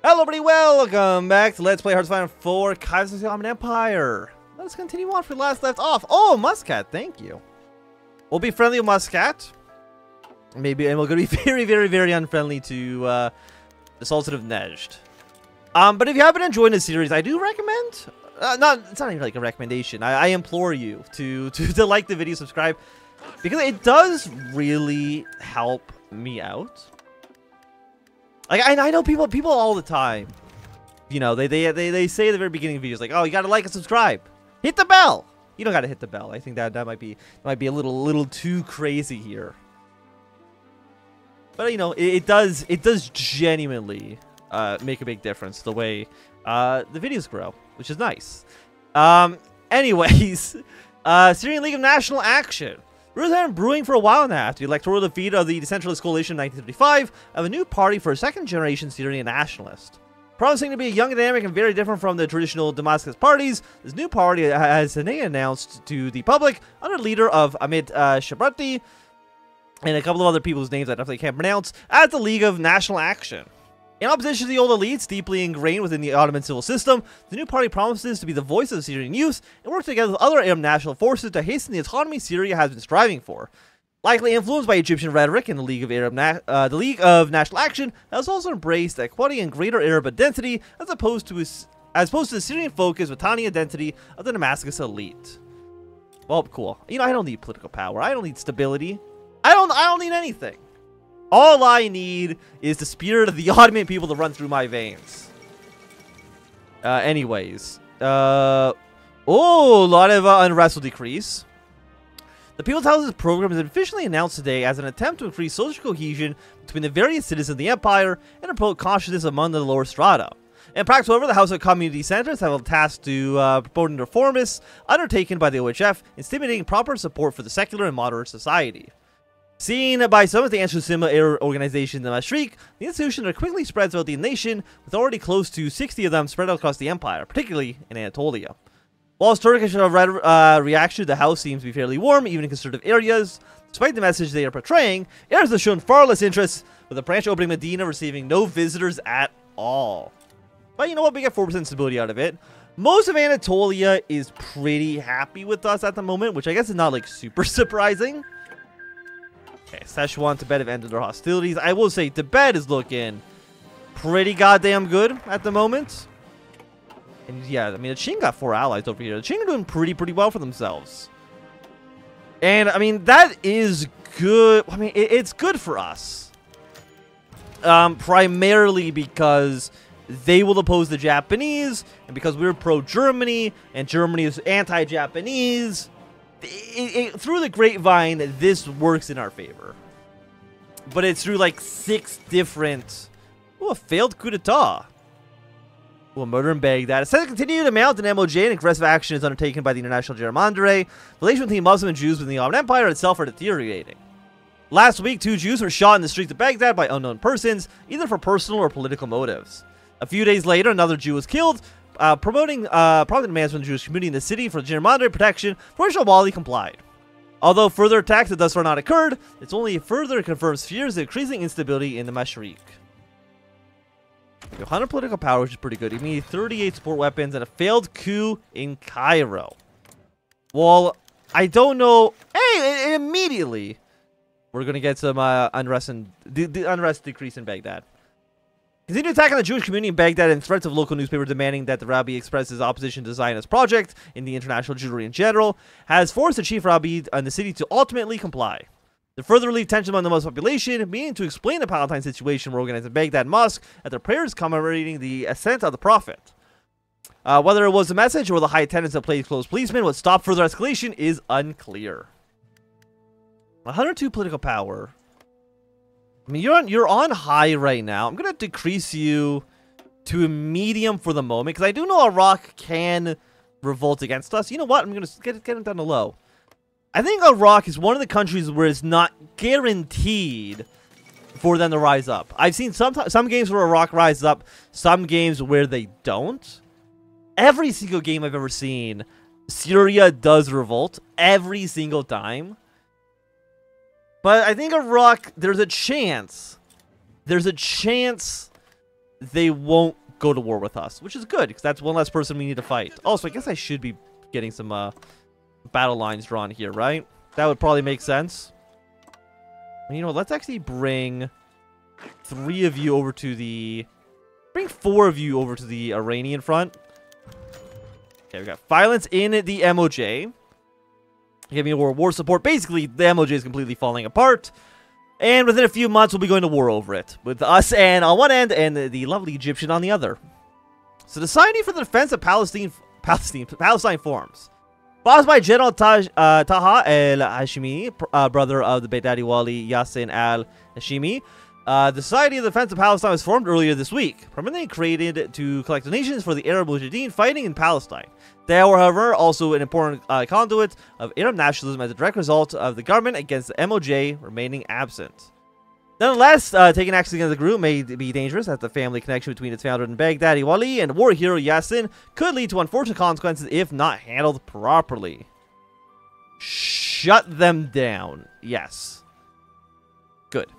Hello everybody, welcome back to Let's Play Hearts of Iron 4 Kaiserreich Ottoman Empire. Let's continue on from last left off. Oh, Muscat, thank you. We'll be friendly with Muscat. Maybe, and we're going to be very unfriendly to the Sultan of Nejd. But if you haven't enjoyed this series, I do recommend, it's not even like a recommendation. I implore you to like the video, subscribe, because it does really help me out. Like, I know people all the time, you know, they say at the very beginning of videos, like, oh, you gotta like and subscribe, hit the bell. You don't gotta hit the bell. I think that might be a little too crazy here. But you know, it does genuinely make a big difference the way the videos grow, which is nice. Anyways, Syrian League of National Action. Rumors have been brewing for a while now after the electoral defeat of the Decentralist Coalition in 1935 of a new party for a second-generation Syrian nationalist. Promising to be young, dynamic, and very different from the traditional Damascus parties, this new party has today announced to the public under the leader of Ahmed Shabrati and a couple of other people's names I definitely can't pronounce as the League of National Action. In opposition to the old elites deeply ingrained within the Ottoman civil system, the new party promises to be the voice of Syrian youth and work together with other Arab national forces to hasten the autonomy Syria has been striving for. Likely influenced by Egyptian rhetoric in the League of National Action has also embraced equality and greater Arab identity as opposed to the Syrian focus Watani identity of the Damascus elite. Well, cool. You know, I don't need political power. I don't need stability. I don't need anything. All I need is the spirit of the Ottoman people to run through my veins. Anyways. Oh, a lot of unrest will decrease. The People's House's program is officially announced today as an attempt to increase social cohesion between the various citizens of the empire and promote consciousness among the lower strata. In practice, however, the House of Community Centers have a task to promoting reformists undertaken by the OHF in stimulating proper support for the secular and moderate society. Seen by some of the Ansar organizations in Mashriq, the institution quickly spreads throughout the nation, with already close to 60 of them spread across the empire, particularly in Anatolia. Whilst Turkish reaction to the house seems to be fairly warm, even in conservative areas, despite the message they are portraying, Arabs have shown far less interest, with the branch opening Medina receiving no visitors at all. But you know what, we get 4% stability out of it. Most of Anatolia is pretty happy with us at the moment, which I guess is not like super surprising. Okay, Szechuan, Tibet have ended their hostilities. I will say Tibet is looking pretty goddamn good at the moment. And yeah, I mean, the Qing got 4 allies over here. The Qing are doing pretty well for themselves. And, I mean, that is good. I mean, it's good for us. Primarily because they will oppose the Japanese, and because we're pro-Germany, and Germany is anti-Japanese. Through the grapevine, this works in our favor. But it's through like 6 different... Ooh, a failed coup d'etat. Ooh, a murder in Baghdad. It says to continue to mount an MOJ and aggressive action is undertaken by the International Gerrymandering. Relations between Muslim and Jews within the Ottoman Empire itself are deteriorating. Last week, 2 Jews were shot in the streets of Baghdad by unknown persons, either for personal or political motives. A few days later, another Jew was killed, promoting demands from the Jewish community in the city for gerrymandering protection, for which Al-Wali complied. Although further attacks have thus far not occurred, it's only further confirms fears of increasing instability in the Mashriq. 100 political power, which is pretty good. You need 38 support weapons and a failed coup in Cairo. Well, I don't know. Hey, immediately we're gonna get some unrest and the unrest decrease in Baghdad. Continue attacking the Jewish community in Baghdad and threats of local newspapers demanding that the Rabbi express his opposition to the Zionist project in the international Jewry in general has forced the chief Rabbi and the city to ultimately comply. To further relieve tension among the Muslim population, meaning to explain the Palestine situation, were organized in Baghdad Mosque at their prayers commemorating the ascent of the Prophet. Whether it was the message or the high attendance of plainclothes policemen would stop further escalation is unclear. 102 political power. I mean, you're on high right now. I'm gonna decrease you to a medium for the moment because I do know Iraq can revolt against us. You know what? I'm gonna get it down to low. I think Iraq is one of the countries where it's not guaranteed for them to rise up. I've seen some games where Iraq rises up, some games where they don't. Every single game I've ever seen, Syria does revolt every single time. But I think Iraq, there's a chance they won't go to war with us, which is good, because that's one less person we need to fight. Also, I guess I should be getting some battle lines drawn here, right? That would probably make sense. You know, let's actually bring 3 of you over to the... Bring 4 of you over to the Iranian front. Okay, we got violence in the MOJ. Give me war support. Basically, the MOJ is completely falling apart. And within a few months, we'll be going to war over it. With us and on one end, and the lovely Egyptian on the other. So the Society for the Defense of Palestine forms. Bossed by General Taha el-Hashimi, brother of the WWII Yassin al-Hashimi. The Society of the Defense of Palestine was formed earlier this week, primarily created to collect donations for the Arab Mujahideen fighting in Palestine. They are, however, also an important conduit of Arab nationalism as a direct result of the government against the MOJ remaining absent. Nonetheless, taking action against the group may be dangerous, as the family connection between its founder and WWII and war hero Yassin could lead to unfortunate consequences if not handled properly. Shut them down. Yes. Good.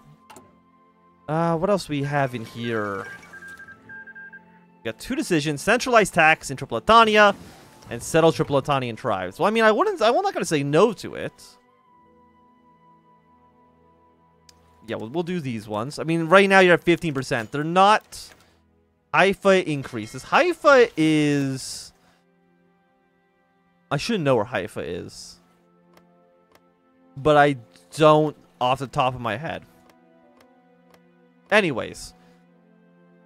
What else we have in here? We got 2 decisions: centralized tax in Tripolitania and settle Tripolitanian tribes. Well, I mean, I'm not going to say no to it. Yeah, we'll do these ones. I mean, right now you're at 15%. They're not Haifa increases. Haifa is... I should know where Haifa is. But I don't off the top of my head. Anyways.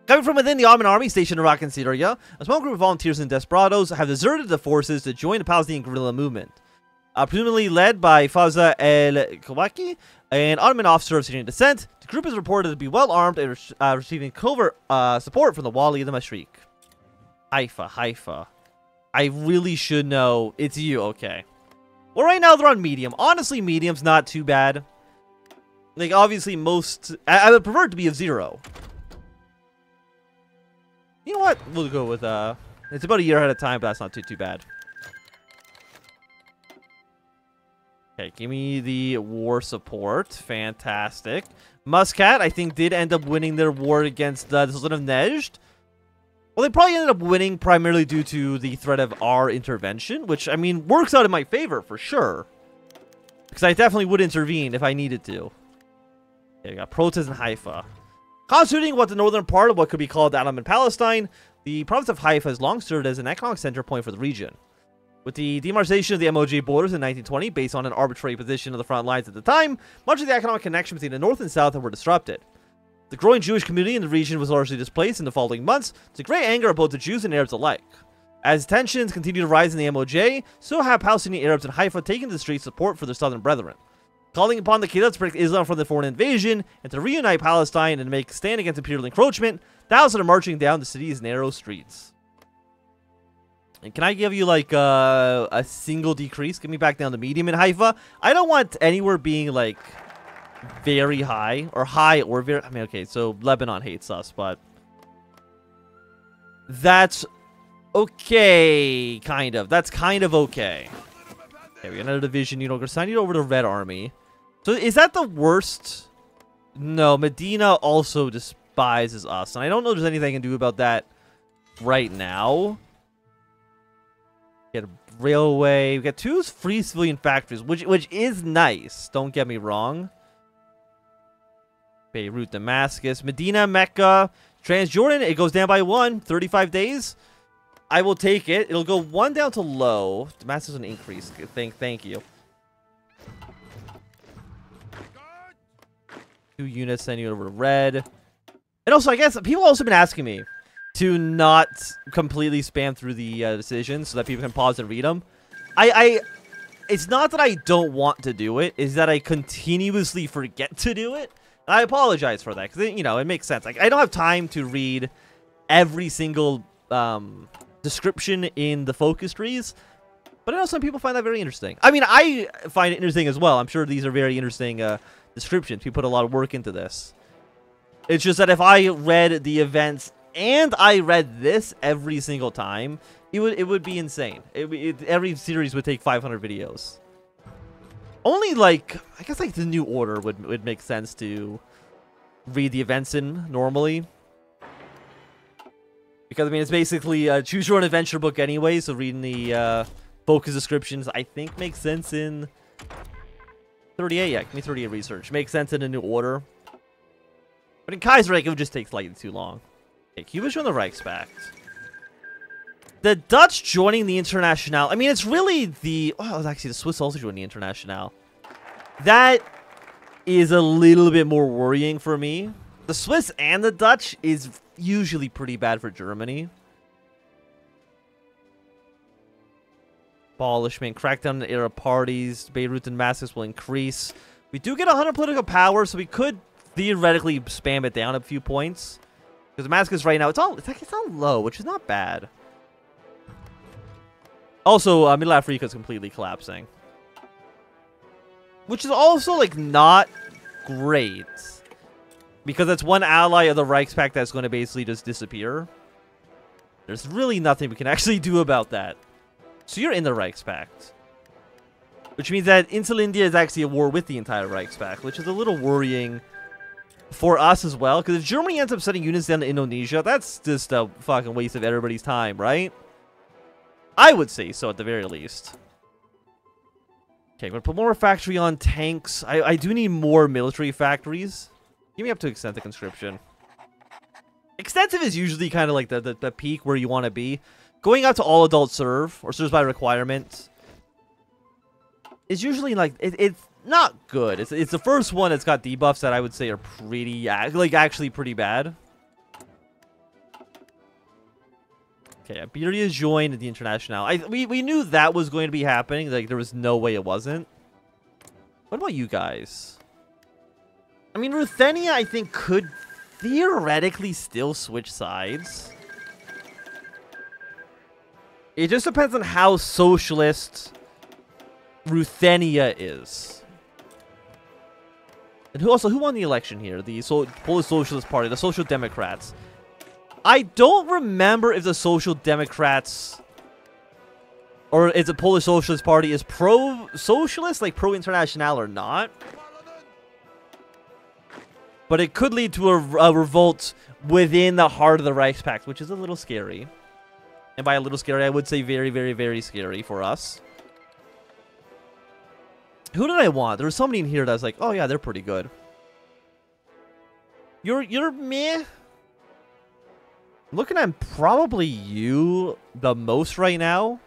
Coming from within the Ottoman army stationed in Iraq and Syria, a small group of volunteers and desperados have deserted the forces to join the Palestinian guerrilla movement. Presumably led by Fawza el-Kawaki, an Ottoman officer of Syrian descent, the group is reported to be well armed and receiving covert support from the Wali of the Mashriq. Haifa. I really should know. It's you, okay. Well, right now they're on medium. Honestly, medium's not too bad. Like, obviously, I would prefer it to be of 0. You know what? We'll go with, it's about a year ahead of time, but that's not too bad. Okay, give me the war support. Fantastic. Muscat, I think, did end up winning their war against the Sultan of Nejd. Well, they probably ended up winning primarily due to the threat of our intervention, which, I mean, works out in my favor, for sure. Because I definitely would intervene if I needed to. Okay, we got protests in Haifa. Constituting what the northern part of what could be called Ottoman Palestine, the province of Haifa has long served as an economic center point for the region. With the demarcation of the MOJ borders in 1920, based on an arbitrary position of the front lines at the time, much of the economic connection between the north and south were disrupted. The growing Jewish community in the region was largely displaced in the following months, to great anger of both the Jews and Arabs alike. As tensions continue to rise in the MOJ, so have Palestinian Arabs in Haifa taken to the streets support for their southern brethren. Calling upon the Caliphs to protect Islam from the foreign invasion, and to reunite Palestine and make a stand against imperial encroachment, thousands are marching down the city's narrow streets. And can I give you, like, a single decrease? Get me back down to medium in Haifa. I don't want anywhere being, like, very high. Or high or very... I mean, okay, so Lebanon hates us, but... That's okay, kind of. That's kind of okay. Okay, we got another division. You know, we're signing it over to Red Army. So, is that the worst? No, Medina also despises us. And I don't know if there's anything I can do about that right now. Get a railway. We got 2 free civilian factories, which is nice. Don't get me wrong. Beirut, Damascus, Medina, Mecca, Transjordan. It goes down by 1. 35 days. I will take it. It'll go 1 down to low. Damascus is an increase. Thank you. 2 units sending it over to red. And also, I guess people also been asking me to not completely spam through the decisions so that people can pause and read them. It's not that I don't want to do it. It's that I continuously forget to do it. And I apologize for that. Because, you know, it makes sense. Like, I don't have time to read every single description in the focus trees. But I know some people find that very interesting. I mean, I find it interesting as well. I'm sure these are very interesting descriptions. People put a lot of work into this. It's just that if I read the events and I read this every single time, it would be insane. Every series would take 500 videos. Only, like, I guess, like, the New Order would make sense to read the events in normally. Because, I mean, it's basically a choose-your-own adventure book anyway, so reading the focus descriptions, I think, makes sense in 38. Yeah, give me 38 research. Makes sense in a new order. But in Kaiserreich, it would just take slightly too long. Okay, Cuba's joined the Reichspakt. The Dutch joining the Internationale. I mean, it's really the... Oh, actually, the Swiss also joined the Internationale. That is a little bit more worrying for me. The Swiss and the Dutch is usually pretty bad for Germany. Abolishment, crackdown on the Arab parties, Beirut and Damascus will increase. We do get 100 political power, so we could theoretically spam it down a few points. Because Damascus right now, it's all low, which is not bad. Also, Middle Africa is completely collapsing. Which is also, like, not great. Because that's one ally of the Reichspakt that's going to basically just disappear. There's really nothing we can actually do about that. So you're in the Reichspakt. Which means that Insulindia is actually at war with the entire Reichspakt, which is a little worrying for us as well. Because if Germany ends up sending units down to Indonesia, that's just a fucking waste of everybody's time, right? I would say so at the very least. Okay, I'm going to put more factory on tanks. I do need more military factories. Give me up to extensive conscription. Extensive is usually kind of like the peak where you want to be. Going out to all adult serve, or serves by requirement, is usually like, it's not good. It's the first one that's got debuffs that I would say are pretty, like actually pretty bad. Okay, Iberia joined the Internationale. We knew that was going to be happening. Like, there was no way it wasn't. What about you guys? I mean, Ruthenia, I think, could theoretically still switch sides. It just depends on how socialist Ruthenia is. And who won the election here? The Polish Socialist Party, the Social Democrats. I don't remember if the Social Democrats or if the Polish Socialist Party is pro-socialist, like pro-international or not. But it could lead to a revolt within the heart of the Reichspakt, which is a little scary. And by a little scary, I would say very, very, very scary for us. Who did I want? There was somebody in here that was like, oh yeah, they're pretty good. You're meh. I'm looking at probably you the most right now.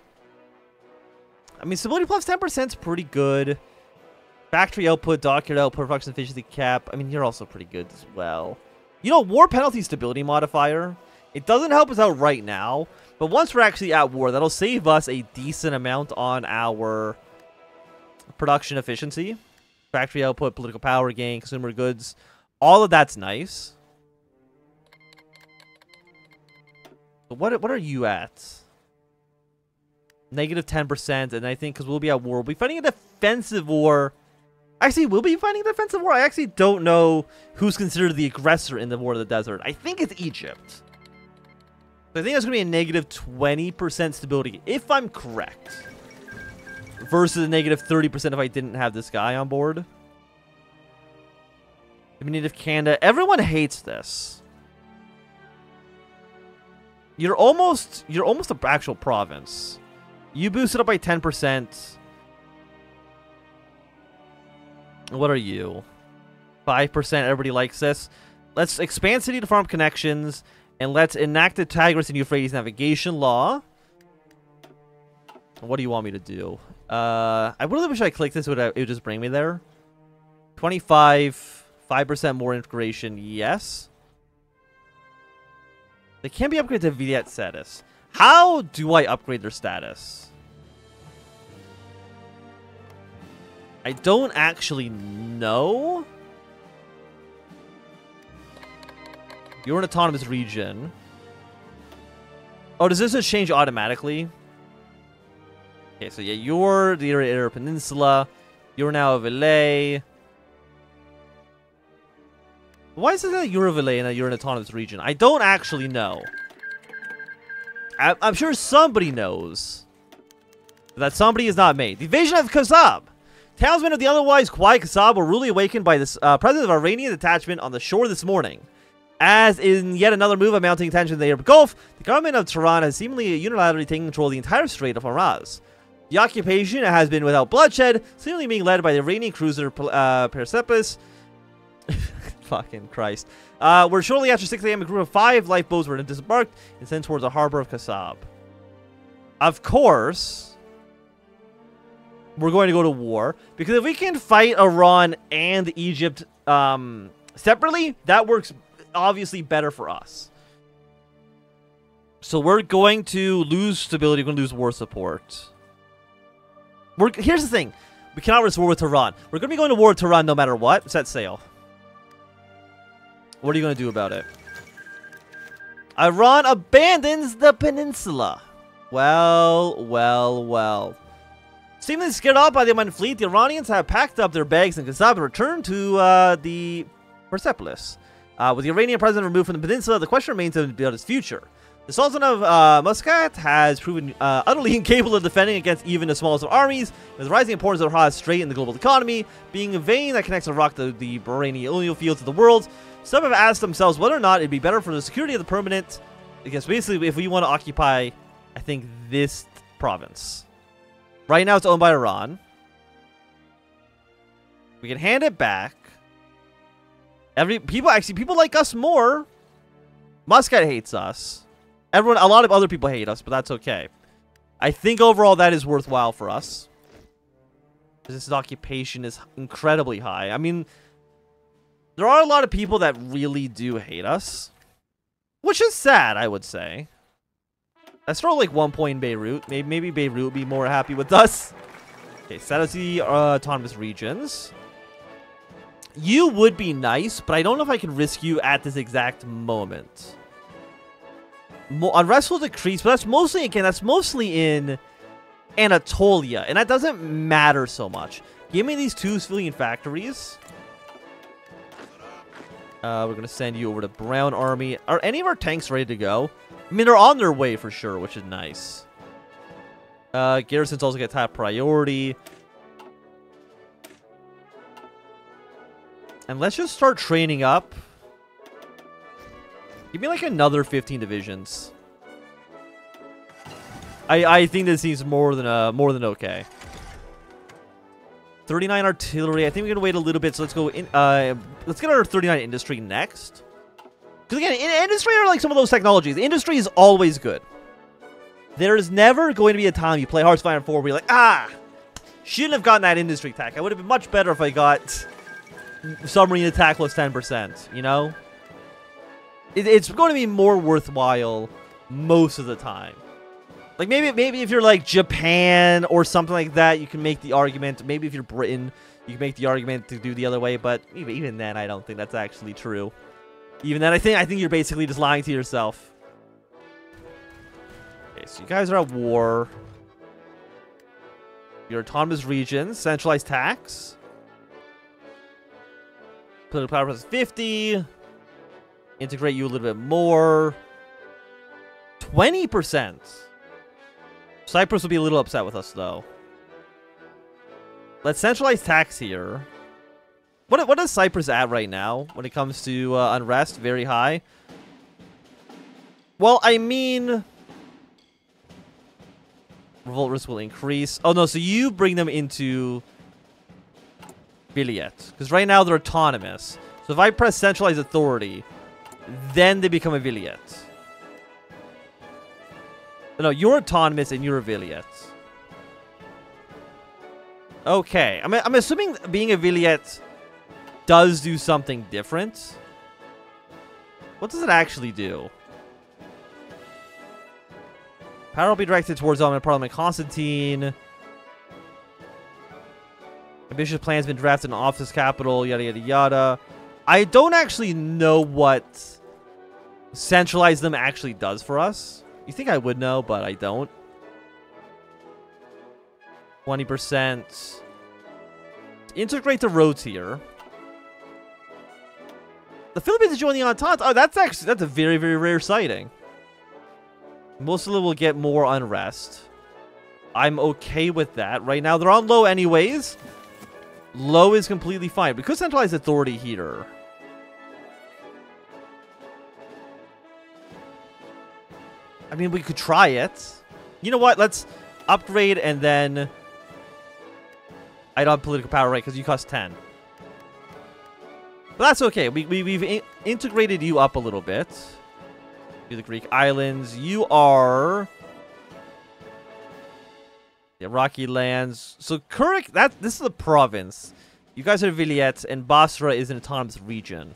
I mean, stability plus 10% is pretty good. Factory output, dockyard output, production efficiency cap. I mean, you're also pretty good as well. You know, war penalty stability modifier. It doesn't help us out right now, but once we're actually at war, that'll save us a decent amount on our production efficiency. Factory output, political power gain, consumer goods. All of that's nice. But what are you at? Negative 10%, and I think because we'll be at war, we'll be fighting a defensive war. Actually, we'll be fighting a defensive war. I actually don't know who's considered the aggressor in the War of the Desert. I think it's Egypt. So I think that's going to be a negative 20% stability, if I'm correct. Versus a negative 30% if I didn't have this guy on board. Native Canada. Everyone hates this. You're almost an actual province. You boost it up by 10%. What are you? 5%. Everybody likes this. Let's expand city to farm connections. And let's enact the Tigris and Euphrates navigation law. What do you want me to do? I really wish I clicked this. It would just bring me there. 25. 5% more integration. Yes. They can be upgraded to Viet status. How do I upgrade their status? I don't actually know. You're an autonomous region. Oh, does this just change automatically? Okay, so yeah, you're the Arab Peninsula. You're now a Valais. Why is it that you're a Valais and that you're an autonomous region? I don't actually know. I'm sure somebody knows. But that somebody is not me. The invasion of Kasab. Townsmen of the otherwise quiet Kasab were rudely awakened by the presence of Iranian detachment on the shore this morning. As in yet another move of mounting tension in the Arab Gulf, the government of Tehran has seemingly unilaterally taken control of the entire Strait of Hormuz. The occupation has been without bloodshed, seemingly being led by the Iranian cruiser Persepolis. Fucking Christ. Where shortly after 6 a.m. a group of 5 lifeboats were disembarked and sent towards the harbor of Kasab. Of course, we're going to go to war, because if we can fight Iran and Egypt separately, that works obviously better for us. So we're going to lose stability, we're going to lose war support. Here's the thing, we cannot risk war with Tehran. We're going to be going to war with Tehran no matter what. Set sail. What are you going to do about it? Iran abandons the peninsula. Well. Seemingly scared off by the Ottoman fleet, the Iranians have packed up their bags and Kasab and returned to the Persepolis. With the Iranian president removed from the peninsula, the question remains about his future. The Sultan of Muscat has proven utterly incapable of defending against even the smallest of armies. With the rising importance of Hormuz Strait in the global economy, being a vein that connects Iraq to the Bahraini oil fields of the world, some have asked themselves whether or not it'd be better for the security of the permanent. I guess basically, if we want to occupy, I think, this province. Right now, it's owned by Iran. We can hand it back. People like us more. Muscat hates us. A lot of other people hate us, but that's okay. I think overall that is worthwhile for us. This occupation is incredibly high. I mean, there are a lot of people that really do hate us, which is sad, I would say. Let's throw like 1 point in Beirut. Maybe Beirut would be more happy with us. Okay, set us the autonomous regions. You would be nice, but I don't know if I can risk you at this exact moment. Unrest will decrease, but that's mostly, again, that's mostly in Anatolia, and that doesn't matter so much. Give me these 2 civilian factories. We're going to send you over to Brown Army. Are any of our tanks ready to go? I mean, they're on their way for sure, which is nice. Garrisons also get top priority. And let's just start training up. Give me like another 15 divisions. I think this seems more than okay. 39 artillery. I think we're gonna wait a little bit. So let's go in. Let's get our 39 industry next. Because again, in industry are like some of those technologies. Industry is always good. There is never going to be a time you play Hearthstone 4 where you're like, shouldn't have gotten that industry attack. I would have been much better if I got submarine attack plus 10%. You know, it's going to be more worthwhile most of the time. Like, maybe if you're, like, Japan or something like that, you can make the argument. Maybe if you're Britain, you can make the argument to do the other way. But even then, I don't think that's actually true. Even then, I think you're basically just lying to yourself. Okay, so you guys are at war. Your autonomous regions. Centralized tax. Political power plus 50. Integrate you a little bit more. 20%. Cyprus will be a little upset with us, though. Let's centralize tax here. What is Cyprus at right now when it comes to unrest? Very high. Well, I mean, revolt risk will increase. Oh, no, so you bring them into Vilayet. Because right now they're autonomous. So if I press centralized authority, then they become a Vilayet. No, you're autonomous and you're a Vilayet. Okay. I'm assuming being a Vilayet does do something different. What does it actually do? Power will be directed towards Ottoman Parliament Constantine. Ambitious plans been drafted in office capital, yada yada yada. I don't actually know what centralize them actually does for us. You think I would know, but I don't. 20%. Integrate the roads here. The Philippines is joining the Entente. Oh, that's a very, very rare sighting. Most of them will get more unrest. I'm okay with that. Right now, they're on low anyways. Low is completely fine. We could centralize authority here. I mean, we could try it. You know what? Let's upgrade and then... I don't have political power, right? Because you cost 10. But that's okay. We've integrated you up a little bit. You're the Greek islands. You are... Yeah, Rocky lands. So Kurik, this is a province. You guys are Vilayets, and Basra is an autonomous region.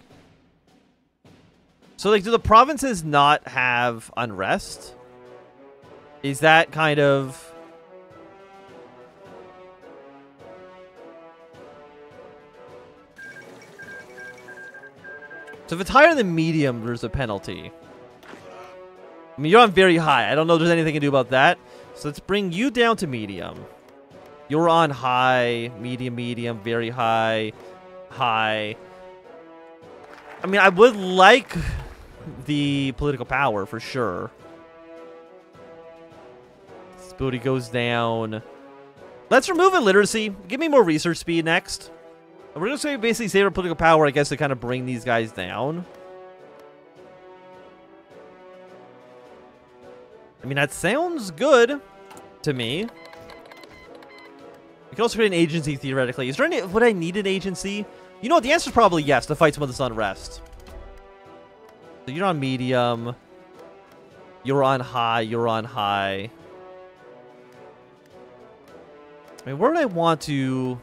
So, like, do the provinces not have unrest? Is that kind of... So if it's higher than medium, there's a penalty. I mean, you're on very high. I don't know if there's anything to do about that. So let's bring you down to medium. You're on high, medium, very high, high. I mean, I would like the political power for sure. This booty goes down. Let's remove illiteracy. Give me more research speed next. And we're just going to basically save our political power, I guess, to kind of bring these guys down. I mean, that sounds good to me. We can also create an agency, theoretically. Is there any... Would I need an agency? You know what? The answer is probably yes, to fight some of this unrest. So you're on medium. You're on high. You're on high. I mean, where would I want to...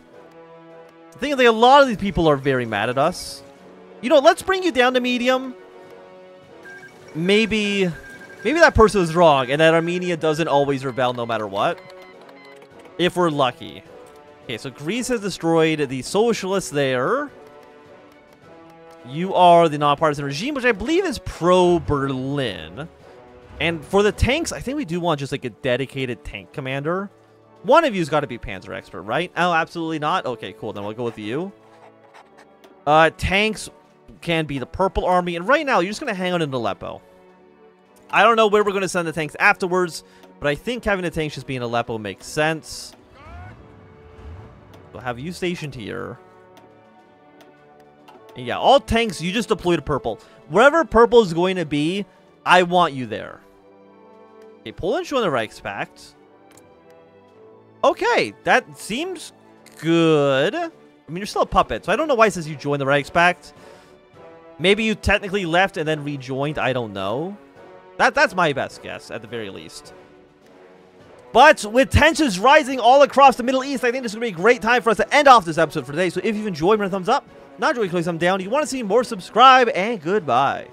I think like, a lot of these people are very mad at us. You know, let's bring you down to medium. Maybe that person was wrong, and that Armenia doesn't always rebel no matter what. If we're lucky. Okay, so Greece has destroyed the socialists there. You are the non-partisan regime, which I believe is pro-Berlin. And for the tanks, I think we do want just like a dedicated tank commander. One of you's got to be Panzer expert, right? Oh, absolutely not. Okay, cool. Then we'll go with you. Tanks can be the Purple Army, and right now you're just gonna hang out in Aleppo. I don't know where we're gonna send the tanks afterwards, but I think having the tanks just be in Aleppo makes sense. We'll have you stationed here. And yeah, all tanks, you just deploy to purple. Wherever purple is going to be, I want you there. Okay, Poland join the Reichspakt. Okay, that seems good. I mean, you're still a puppet, so I don't know why it says you joined the Reichspakt. Maybe you technically left and then rejoined. I don't know. That's my best guess, at the very least. But with tensions rising all across the Middle East, I think this is going to be a great time for us to end off this episode for today. So if you've enjoyed, give me a thumbs up. Not enjoying, click thumbs down. If you want to see more, subscribe, and goodbye.